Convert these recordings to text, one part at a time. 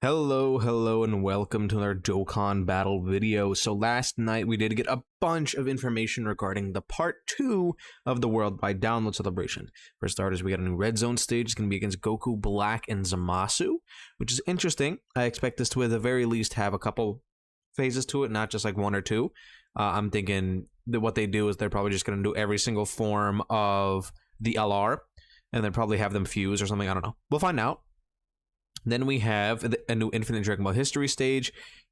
Hello, and welcome to another Dokkan battle video. So last night we did get a bunch of information regarding the part 2 of the worldwide download celebration. For starters, we got a new red zone stage. It's going to be against Goku, Black, and Zamasu, which is interesting. I expect this to at the very least have a couple phases to it, not just like one or two. I'm thinking that what they do is they're probably just going to do every single form of the LR, and then probably have them fuse or something. I don't know. We'll find out. Then we have a new Infinite Dragon Ball History stage.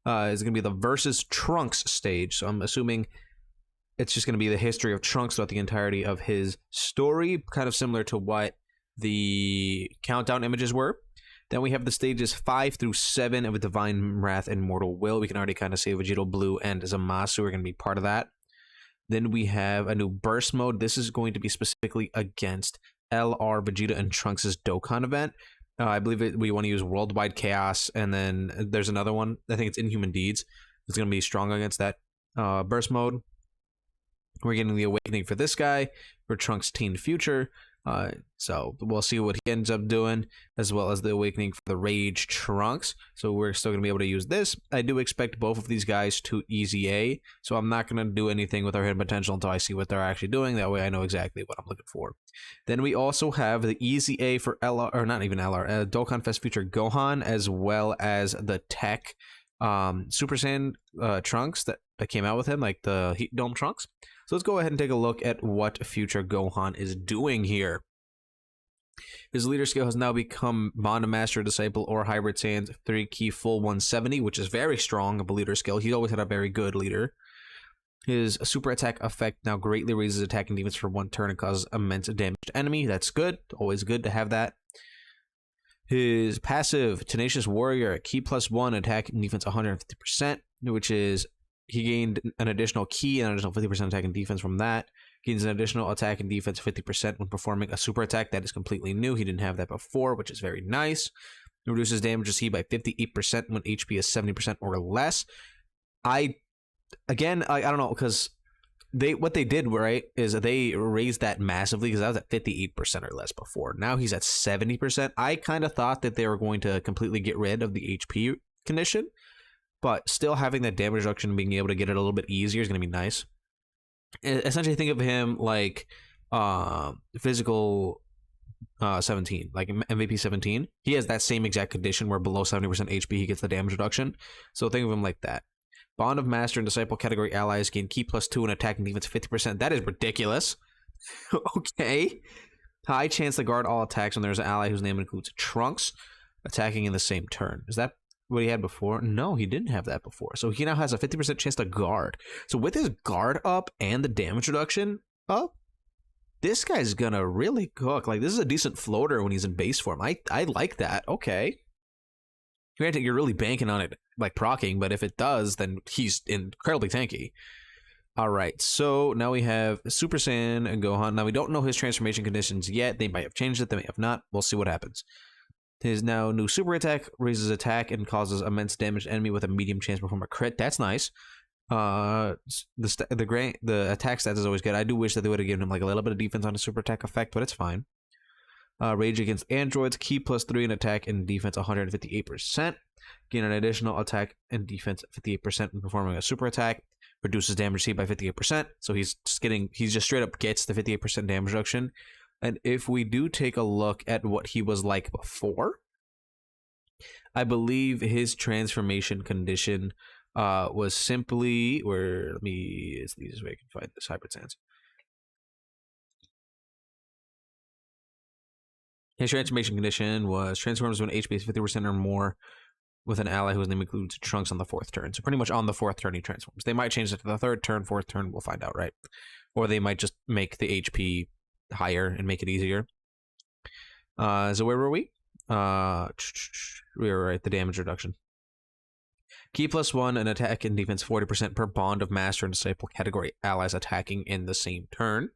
It's going to be the Versus Trunks stage. So I'm assuming it's just going to be the history of Trunks throughout the entirety of his story, kind of similar to what the countdown images were. Then we have the stages 5 through 7 of Divine Wrath and Mortal Will. We can already kind of see Vegito Blue and Zamasu are going to be part of that. Then we have a new Burst Mode. This is going to be specifically against LR, Vegeta, and Trunks' Dokkan event. I believe we want to use Worldwide Chaos, and then there's another one. I think it's Inhuman Deeds. It's going to be strong against that burst mode. We're getting the Awakening for this guy, for Trunks' Teen Future. So we'll see what he ends up doing, as well as the Awakening for the Rage Trunks. So we're still going to be able to use this. I do expect both of these guys to Easy A, so I'm not going to do anything with our hidden potential until I see what they're actually doing. That way I know exactly what I'm looking for. Then we also have the Easy A for LR, or not even LR, Dokkan Fest Future Gohan, as well as the Tech Super Saiyan Trunks that came out with him, like the Heat Dome Trunks. So let's go ahead and take a look at what future Gohan is doing here. His leader skill has now become Bond of Master, Disciple, or Hybrid Saiyan's 3-key full 170, which is very strong of a leader skill. He always had a very good leader. His super attack effect now greatly raises attack and defense for 1 turn and causes immense damage to enemy. That's good. Always good to have that. His passive, Tenacious Warrior, key +1, attack and defense 150%, which is he gained an additional key and an additional 50% attack and defense from that. Gains an additional attack and defense 50% when performing a super attack. That is completely new. He didn't have that before, which is very nice. Reduces damage received by 58% when HP is 70% or less. I don't know, because what they did, right, is they raised that massively, because I was at 58% or less before. Now he's at 70%. I kind of thought that they were going to completely get rid of the HP condition, but still having that damage reduction and being able to get it a little bit easier is going to be nice. Essentially, think of him like physical 17, like MVP 17. He has that same exact condition where below 70% HP he gets the damage reduction. So think of him like that. Bond of Master and Disciple category allies gain key +2 and attack and defense 50%. That is ridiculous. Okay. High chance to guard all attacks when there's an ally whose name includes Trunks attacking in the same turn. Is that what he had before? No, he didn't have that before. So he now has a 50% chance to guard. So with his guard up and the damage reduction up, this guy's gonna really cook. Like, this is a decent floater when he's in base form. I like that. Okay. Granted, you're really banking on it like proccing, but if it does, then he's incredibly tanky. All right, so now we have Super Saiyan and Gohan. Now we don't know his transformation conditions yet. They might have changed it, they may have not. We'll see what happens. His now new super attack raises attack and causes immense damage to enemy with a medium chance to perform a crit. That's nice. The attack stats is always good. I do wish that they would have given him like a little bit of defense on his super attack effect, but it's fine. Rage against androids, key +3 in attack and defense 158%. Gain an additional attack and defense 58% when performing a super attack. Reduces damage received by 58%. So he just straight up gets the 58% damage reduction. And if we do take a look at what he was like before, I believe his transformation condition was simply it's the easiest way I can find this Hybrid Sans. His transformation condition was transforms when HP is 50% or more with an ally whose name includes Trunks on the 4th turn. So pretty much on the 4th turn he transforms. They might change it to the 3rd turn, 4th turn, we'll find out, right? Or they might just make the HP higher and make it easier. So where were we? We were at the damage reduction. Key +1 and attack and defense 40% per Bond of Master and Disciple category allies attacking in the same turn.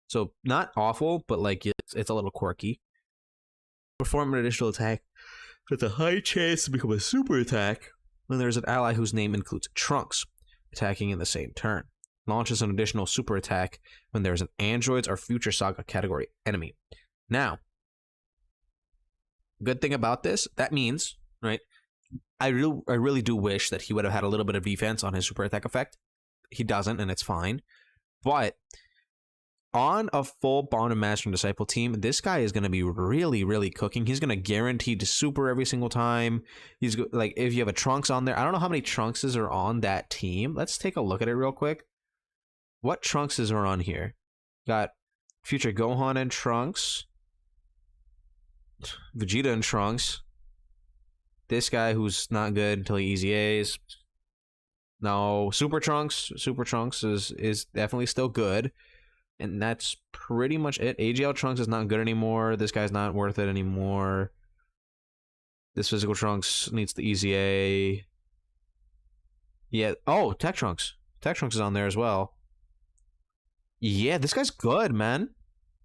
So not awful, but like it's a little quirky. Perform an additional attack with a high chance to become a super attack when there's an ally whose name includes Trunks attacking in the same turn. Launches an additional super attack when there's an Androids or Future Saga category enemy. Now, good thing about this, that means, right, I really do wish that he would have had a little bit of defense on his super attack effect. He doesn't, and it's fine. But on a full Bond of Master and Disciple team, this guy is going to be really, really cooking. He's going to guarantee to super every single time. He's like, if you have a Trunks on there, I don't know how many Trunkses are on that team. Let's take a look at it real quick. What Trunkses are on here? Got Future Gohan and Trunks, Vegeta and Trunks. This guy who's not good until he easy A's. No, Super Trunks. Super Trunks is definitely still good. And that's pretty much it. AGL Trunks is not good anymore. This guy's not worth it anymore. This Physical Trunks needs the easy A. Yeah. Oh, Tech Trunks. Tech Trunks is on there as well. Yeah, this guy's good, man.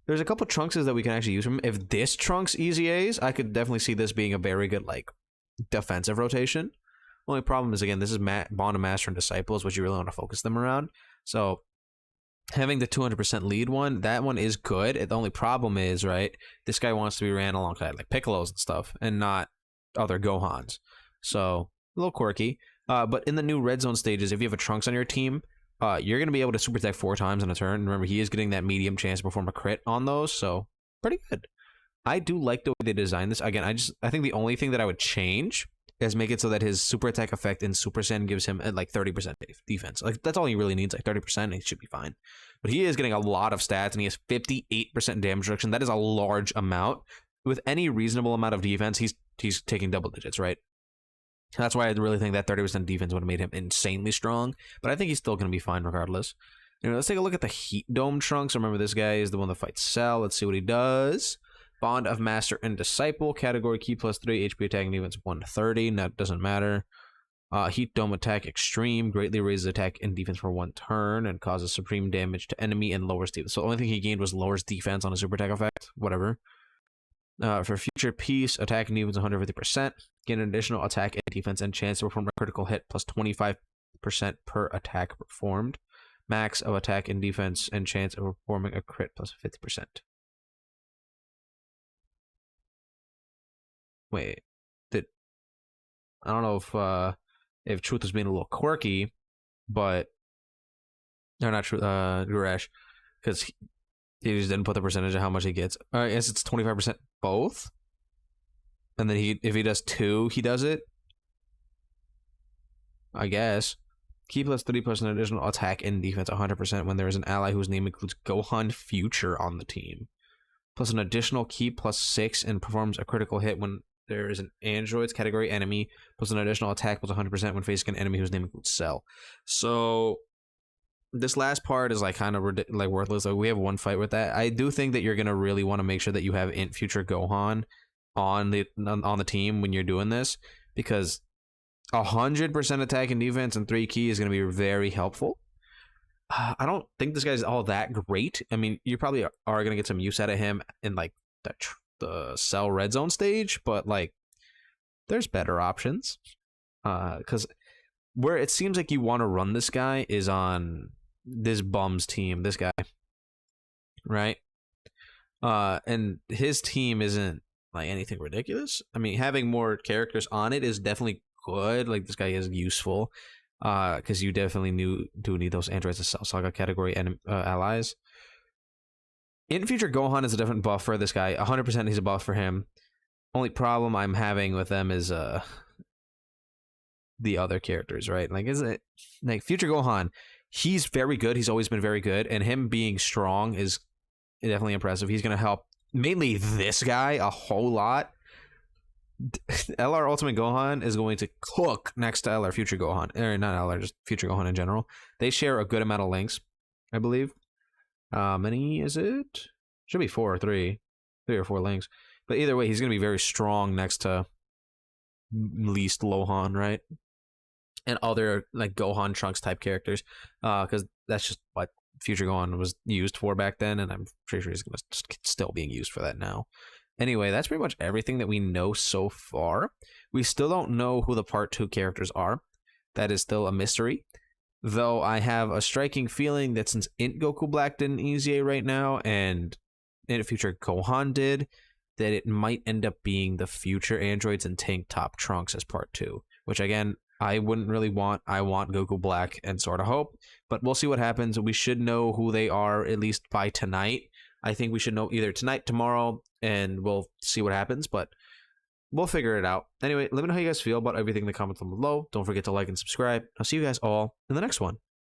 There's a couple Trunkses that we can actually use from him. If this Trunks easy A's, I could definitely see this being a very good, like, defensive rotation. Only problem is, again, this is Bond of Master and Disciples, which you really want to focus them around. So having the 200% lead one, that one is good. The only problem is, right, this guy wants to be ran alongside like Piccolos and stuff and not other Gohans. So a little quirky. But in the new red zone stages, if you have a Trunks on your team, you're going to be able to super attack 4 times in a turn. Remember, he is getting that medium chance to perform a crit on those, so pretty good. I do like the way they designed this. Again, I think the only thing that I would change is make it so that his super attack effect in Super Saiyan gives him like 30% defense. Like, that's all he really needs, like 30%, and he should be fine. But he is getting a lot of stats, and he has 58% damage reduction. That is a large amount. With any reasonable amount of defense, he's taking double digits, right? That's why I really think that 30% defense would have made him insanely strong. But I think he's still going to be fine regardless. Anyway, let's take a look at the Heat Dome Trunks. Remember, this guy is the one that fights Cell. Let's see what he does. Bond of Master and Disciple. Category Key +3. HP attack and defense 130. That doesn't matter. Heat Dome Attack Extreme. Greatly raises attack and defense for 1 turn and causes supreme damage to enemy and lowers defense. So the only thing he gained was lowers defense on a super attack effect. Whatever. For Future Peace, attack and defense 150%. Gain an additional attack and defense and chance to perform a critical hit +25% per attack performed. Max of attack and defense and chance of performing a crit +50%. Wait, I don't know if Truth was being a little quirky, but they're not Truth, Guresh, because he just didn't put the percentage of how much he gets. I guess it's 25% both, and then if he does 2, he does it. I guess. Key +3 plus an additional attack and defense 100% when there is an ally whose name includes Gohan Future on the team. Plus an additional key +6 and performs a critical hit when there is an androids category enemy, plus an additional attack plus 100% when facing an enemy whose name includes Cell. So this last part is like kind of like worthless. Like, we have 1 fight with that. I do think that you're gonna really want to make sure that you have INT Future Gohan on the team when you're doing this, because 100% attack and defense and 3 key is gonna be very helpful. I don't think this guy's all that great. I mean, you probably are gonna get some use out of him in like the Cell red zone stage, but like there's better options. Because where it seems like you want to run this guy is on this bum's team, this guy, right? And his team isn't like anything ridiculous. I mean, having more characters on it is definitely good. Like, this guy is useful, because you definitely do need those androids of Cell Saga category and allies. In Future Gohan is a different buff for this guy. 100% he's a buff for him. Only problem I'm having with them is the other characters, right? Like, is it like Future Gohan? He's very good. He's always been very good, and him being strong is definitely impressive. He's gonna help mainly this guy a whole lot. LR Ultimate Gohan is going to cook next to LR Future Gohan, or not LR, just Future Gohan in general. They share a good amount of links, I believe. Many is it? Should be 4 or 3 or 4 links. But either way, he's gonna be very strong next to least Lohan, right? And other like Gohan Trunks type characters, because that's just what Future Gohan was used for back then, and I'm pretty sure he's gonna still being used for that now. Anyway, that's pretty much everything that we know so far. We still don't know who the Part 2 characters are. That is still a mystery. Though I have a striking feeling that since INT Goku Black didn't EZA right now, and INT Future Gohan did, that it might end up being the future androids and tank top Trunks as part 2, which again, I wouldn't really want. I want Goku Black and Sword of Hope, but we'll see what happens. We should know who they are at least by tonight. I think we should know either tonight, tomorrow, and we'll see what happens, but we'll figure it out. Anyway, let me know how you guys feel about everything in the comments below. Don't forget to like and subscribe. I'll see you guys all in the next one.